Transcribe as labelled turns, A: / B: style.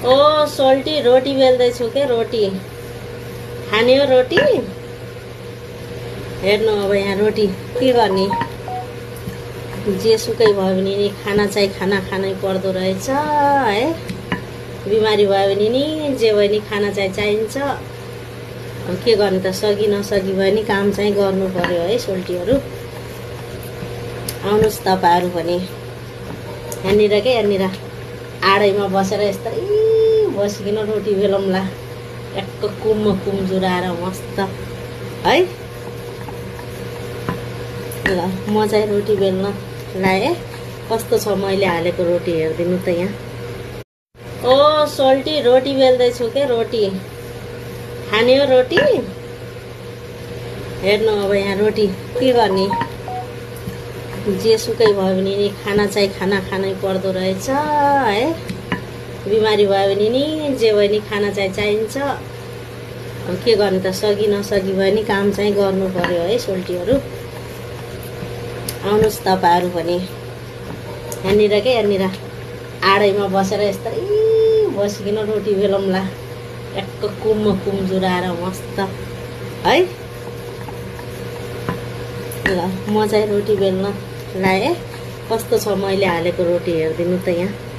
A: ओ सोल्टी रोटी बेल्दैछु के रोटी खाने हो रोटी हेर्नु अब यहाँ रोटी के गर्ने जेसुकै भयो भने नि खाना चाहिँ खाना खानै पर्दो रहेछ है बिमारी भयो भने नि जे भयो नि खाना चाहिँ चाहिन्छ अब के गर्ने त सकी नसकी भयो नि काम चाहिँ गर्नु पर्यो है सोल्टीहरू आउनुहोस् तपाईहरु पनि यहाँनिर के यहाँनिर आडैमा बसेर यस्तै बसिकन रोटी बेलौँला एक कुम जुराएर मस्त है ल म चाहिँ रोटी बेल्न लाएँ कस्तो छ मैले हालेको रोटी हेरिदिनु त यहाँ ओ सोल्टी रोटी बेल्दैछु के रोटी खाने हो रोटी हेर्नु अब यहाँ रोटी के गर्ने जेसुकै भयो भने नि खाना चाहिँ खाना खानै पर्दो रहेछ है बिमारी भयो भने नि जे भयो नि खाना चाहिँ चाहिन्छ अब के गर्ने त सकी नसकी भयो नि काम चाहिँ गर्नु पर्यो है सोल्टीहरू आउनुहोस् तपाईहरु पनि यहाँनिर के यहाँनिर आडैमा बसेर यस्तै बसिकन रोटी बेलौँला एक कुम जुराएर मस्त है ल म चाहिँ रोटी बेल्न लाएँ कस्तो छ मैले हालेको रोटी हेरिदिनु त यहाँ